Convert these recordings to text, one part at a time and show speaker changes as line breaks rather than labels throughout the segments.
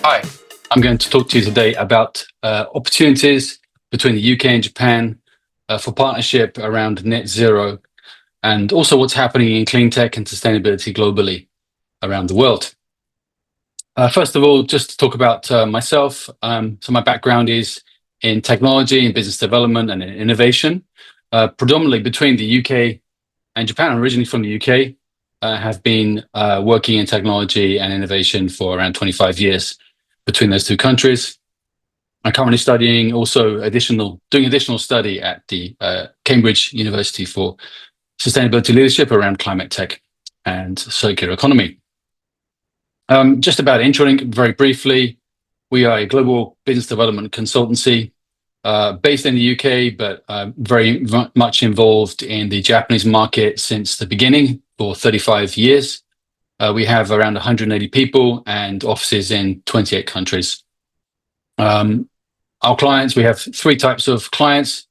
Hi, I'm going to talk to you today about opportunities between the UK and Japan for partnership around net zero, and also what's happening in clean tech and sustainability globally around the world. First of all, just to talk about myself. So my background is in technology and business development and innovation, predominantly between the UK and Japan. I'm originally from the UK, have been working in technology and innovation for around 25 years between those two countries. I'm currently studying doing additional study at the Cambridge University for sustainability leadership around climate tech and circular economy. Just about Intralink, very briefly, we are a global business development consultancy based in the UK, but very much involved in the Japanese market since the beginning for 35 years. We have around 180 people and offices in 28 countries. Our clients, we have three types of clients: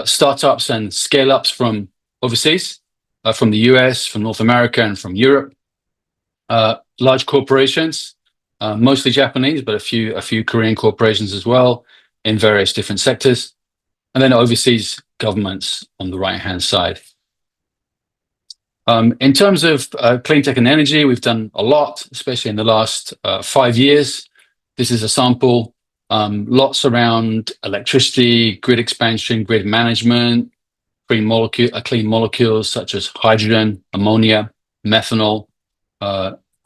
startups and scale-ups from overseas, from the US, from North America, and from Europe. Large corporations, mostly Japanese, but a few Korean corporations as well in various different sectors. And then overseas governments on the right-hand side. In terms of clean tech and energy, we've done a lot, especially in the last 5 years. This is a sample. Lots around electricity, grid expansion, grid management, clean molecules such as hydrogen, ammonia, methanol,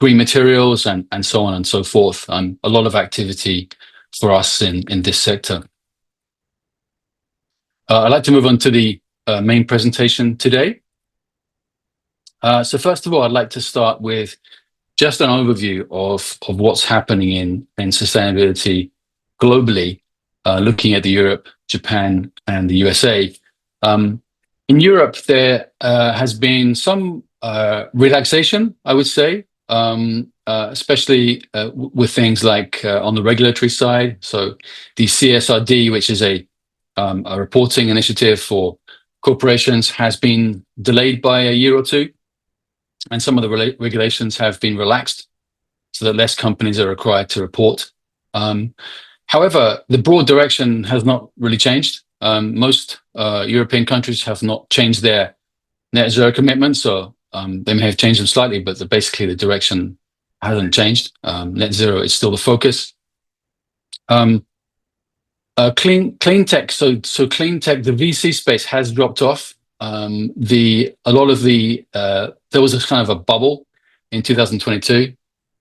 green materials, and so on and so forth. A lot of activity for us in this sector. I'd like to move on to the main presentation today. So first of all, I'd like to start with just an overview of what's happening in sustainability globally, looking at Europe, Japan, and the USA. In Europe, there has been some relaxation, I would say, especially with things like on the regulatory side. So the CSRD, which is a reporting initiative for corporations, has been delayed by a year or two. And some of the regulations have been relaxed so that less companies are required to report. However, the broad direction has not really changed. Most European countries have not changed their net zero commitments, or they may have changed them slightly, but basically the direction hasn't changed. Net zero is still the focus. Clean tech. So clean tech, the VC space has dropped off. There was a kind of a bubble in 2022,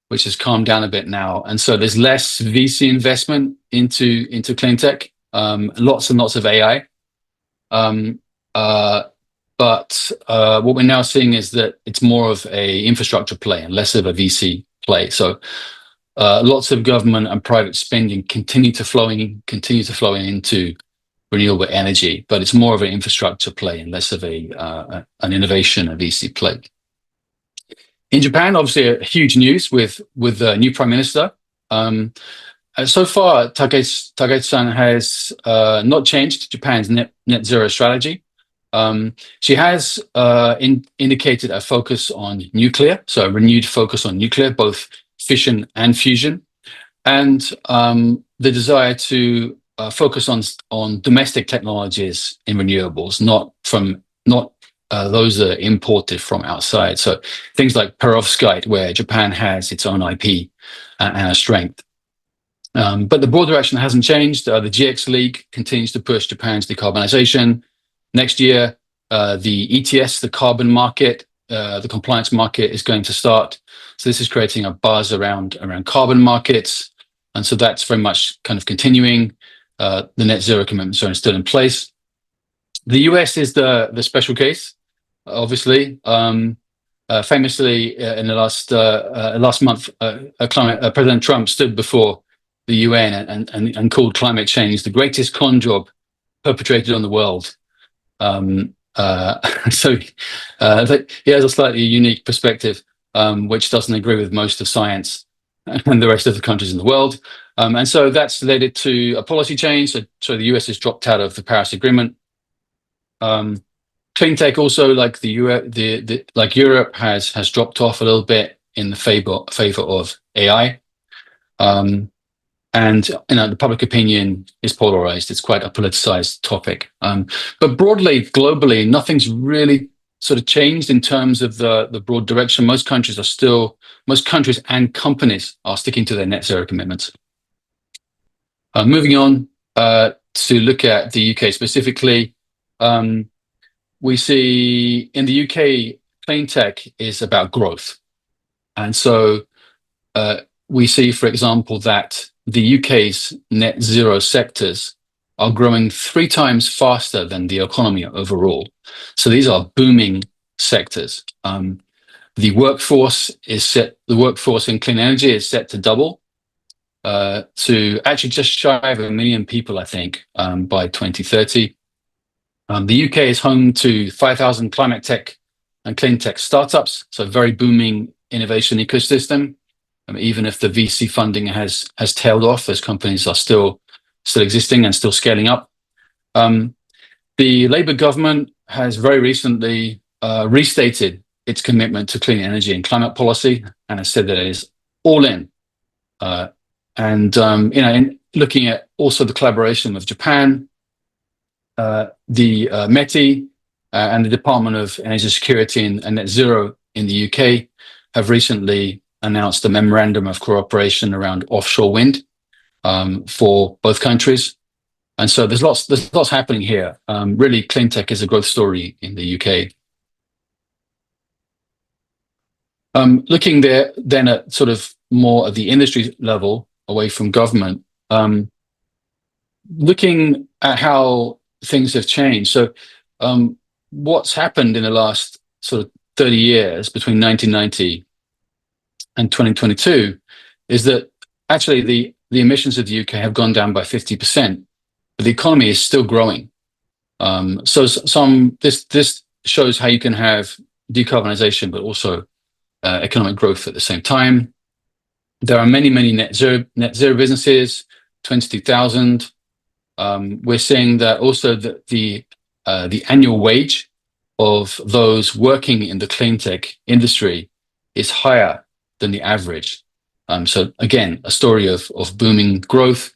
which has calmed down a bit now, and so there's less VC investment into clean tech. Lots and lots of AI, but what we're now seeing is that it's more of a infrastructure play and less of a VC play. So lots of government and private spending continue to flow into renewable energy, but it's more of an infrastructure play and less of an innovation, a VC play. In Japan, obviously, a huge news with the new prime minister. So far, Takaichi-san has not changed Japan's net zero strategy. She has indicated a focus on nuclear, so a renewed focus on nuclear, both fission and fusion, and the desire to focus on domestic technologies in renewables, not those that are imported from outside. So things like perovskite, where Japan has its own IP and a strength. But the broad direction hasn't changed. The GX League continues to push Japan's decarbonization. Next year, the ETS, the carbon market, the compliance market, is going to start. So this is creating a buzz around carbon markets. And so that's very much kind of continuing. The net zero commitments are still in place. The US is the special case, obviously. Famously, in the last month, President Trump stood before the UN and called climate change the greatest con job perpetrated on the world. So he has a slightly unique perspective, which doesn't agree with most of science and the rest of the countries in the world. And so that's led it to a policy change. So the US has dropped out of the Paris Agreement. Clean tech also, like like Europe, has dropped off a little bit in the favor of AI. And the public opinion is polarized. It's quite a politicized topic. But broadly, globally, nothing's really sort of changed in terms of the broad direction. Most countries and companies are sticking to their net zero commitments. Moving on to look at the UK specifically, we see in the UK, clean tech is about growth. And so we see, for example, that the UK's net zero sectors are growing 3 times faster than the economy overall. So these are booming sectors. The workforce in clean energy is set to double to actually just shy of 1 million people, I think, by 2030. The UK is home to 5,000 climate tech and clean tech startups, so a very booming innovation ecosystem. Even if the VC funding has tailed off, those companies are still existing and still scaling up. The Labour government has very recently restated its commitment to clean energy and climate policy, and has said that it is all in. In looking at also the collaboration with Japan, the METI and the Department of Energy Security and Net Zero in the UK have recently announced a memorandum of cooperation around offshore wind for both countries. And so there's lots happening here. Really, clean tech is a growth story in the UK. Looking there then at sort of more at the industry level, away from government, looking at how things have changed. So what's happened in the last sort of 30 years between 1990 and 2022 is that actually the emissions of the UK have gone down by 50%, but the economy is still growing. This shows how you can have decarbonization, but also economic growth at the same time. There are many net zero businesses, 22,000. We're seeing that also that the annual wage of those working in the clean tech industry is higher than the average. So again, a story of booming growth.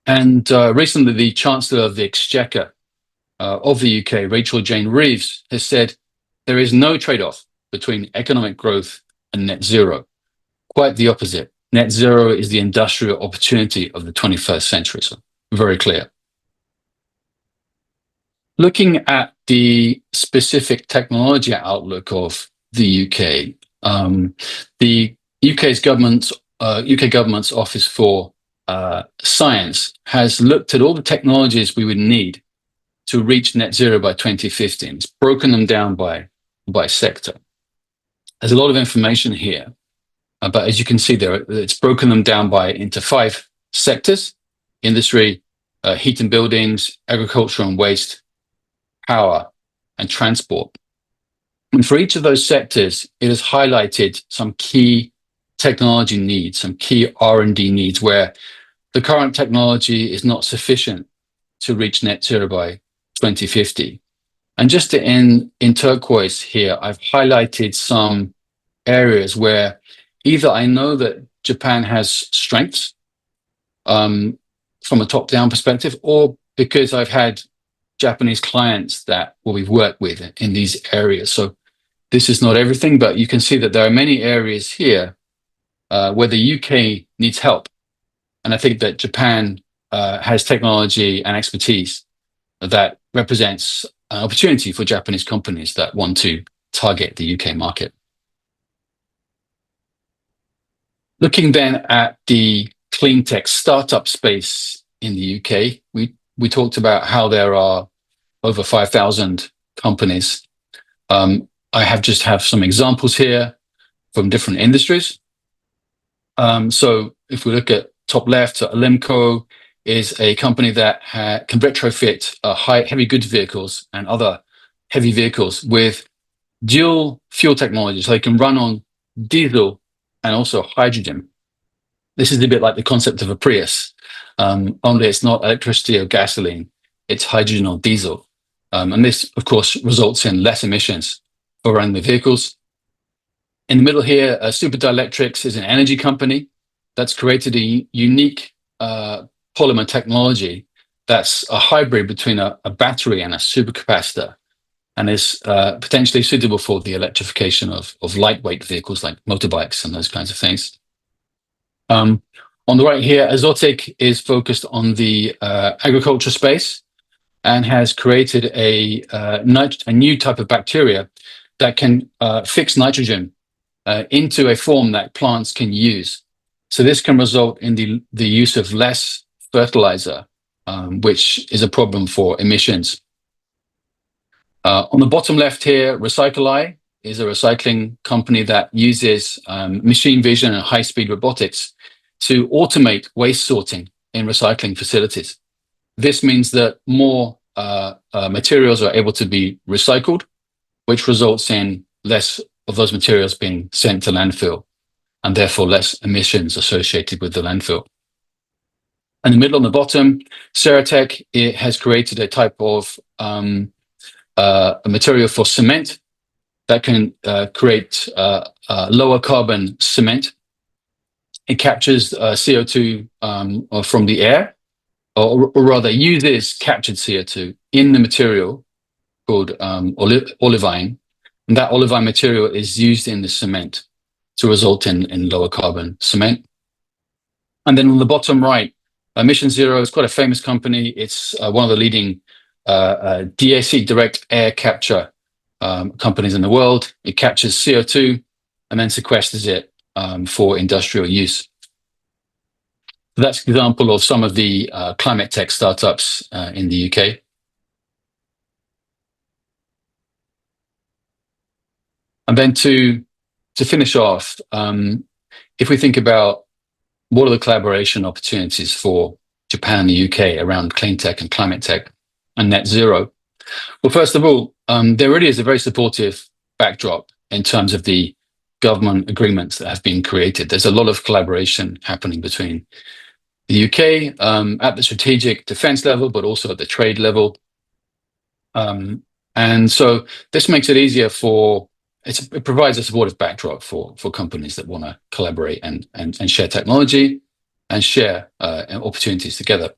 And recently, the Chancellor of the Exchequer of the UK, Rachel Jane Reeves, has said there is no trade-off between economic growth and net zero. Quite the opposite. Net zero is the industrial opportunity of the 21st century. So very clear. Looking at the specific technology outlook of the UK, the UK government's Office for Science has looked at all the technologies we would need to reach net zero by 2050. It's broken them down by sector. There's a lot of information here, but as you can see there, it's broken them down into 5 sectors: industry, heat and buildings, agriculture and waste, power, and transport. And for each of those sectors, it has highlighted some key technology needs, some key R&D needs, where the current technology is not sufficient to reach net zero by 2050. And just in turquoise here, I've highlighted some areas where either I know that Japan has strengths from a top-down perspective, or because I've had Japanese clients that we've worked with in these areas. So this is not everything, but you can see that there are many areas here where the UK needs help. And I think that Japan has technology and expertise that represents an opportunity for Japanese companies that want to target the UK market. Looking then at the clean tech startup space in the UK, we talked about how there are over 5,000 companies. I have some examples here from different industries. So if we look at top left, Alimco is a company that can retrofit heavy goods vehicles and other heavy vehicles with dual fuel technology, so they can run on diesel and also hydrogen. This is a bit like the concept of a Prius, only it's not electricity or gasoline, it's hydrogen or diesel. And this, of course, results in less emissions for running the vehicles. In the middle here, Super Dielectrics is an energy company that's created a unique polymer technology that's a hybrid between a battery and a supercapacitor, and is potentially suitable for the electrification of lightweight vehicles like motorbikes and those kinds of things. On the right here, Azotic is focused on the agriculture space and has created a new type of bacteria that can fix nitrogen into a form that plants can use. So this can result in the use of less fertilizer, which is a problem for emissions. On the bottom left here, Recycleye is a recycling company that uses machine vision and high-speed robotics to automate waste sorting in recycling facilities. This means that more materials are able to be recycled, which results in less of those materials being sent to landfill, and therefore less emissions associated with the landfill. In the middle on the bottom, Ceratec, it has created a type of a material for cement that can create lower carbon cement. It captures CO2 from the air, or rather uses captured CO2 in the material called olivine. And that olivine material is used in the cement to result in lower carbon cement. And then on the bottom right, Mission Zero is quite a famous company. It's one of the leading DAC, direct air capture companies in the world. It captures CO2 and then sequesters it for industrial use. That's an example of some of the climate tech startups in the UK. And then to finish off, if we think about what are the collaboration opportunities for Japan and the UK around clean tech and climate tech and net zero? Well, first of all, there really is a very supportive backdrop in terms of the government agreements that have been created. There's a lot of collaboration happening between the UK at the strategic defense level, but also at the trade level. And so this makes it easier it provides a supportive backdrop for companies that want to collaborate and share technology and share opportunities together.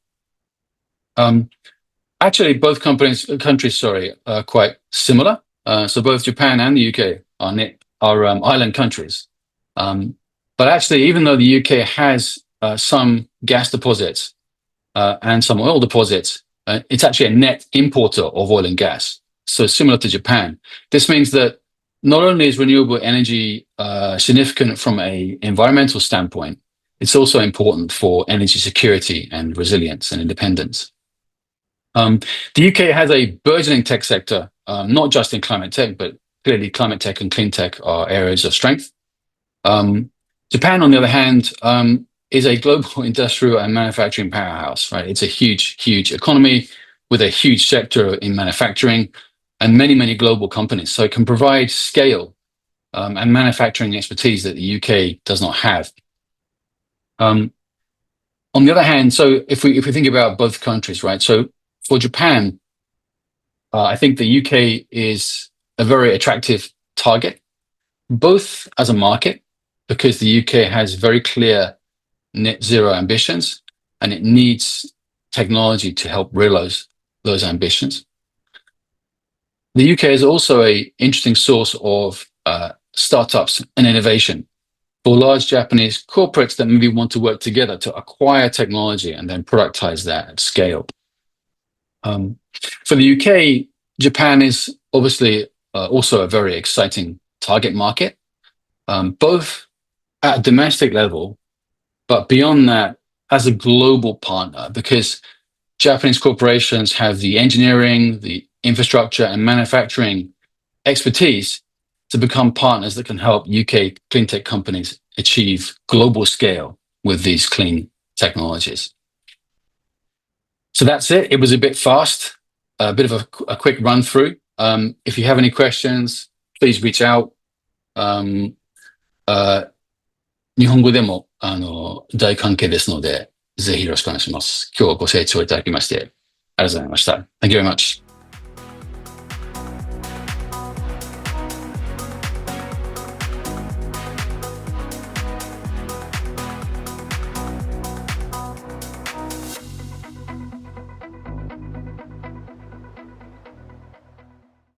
Actually, both countries are quite similar. So both Japan and the UK are island countries. But actually, even though the UK has some gas deposits and some oil deposits, it's actually a net importer of oil and gas. So similar to Japan. This means that not only is renewable energy significant from an environmental standpoint, it's also important for energy security and resilience and independence. The UK has a burgeoning tech sector, not just in climate tech, but clearly climate tech and clean tech are areas of strength. Japan, on the other hand, is a global industrial and manufacturing powerhouse, right? It's a huge, huge economy with a huge sector in manufacturing and many, many global companies. So it can provide scale and manufacturing expertise that the UK does not have. On the other hand, so if we think about both countries, right? So for Japan, I think the UK is a very attractive target, both as a market, because the UK has very clear net zero ambitions and it needs technology to help realize those ambitions. The UK is also an interesting source of startups and innovation for large Japanese corporates that maybe want to work together to acquire technology and then productize that at scale. For the UK, Japan is obviously also a very exciting target market, both at a domestic level, but beyond that, as a global partner, because Japanese corporations have the engineering, the infrastructure, and manufacturing expertise to become partners that can help UK clean tech companies achieve global scale with these clean technologies. So that's it. It was a bit fast, a bit of a quick run through. If you have any questions, please reach out. 日本語でも大関係ですので、ぜひよろしくお願いします。今日はご清聴いただきまして、ありがとうございました。Thank you very much.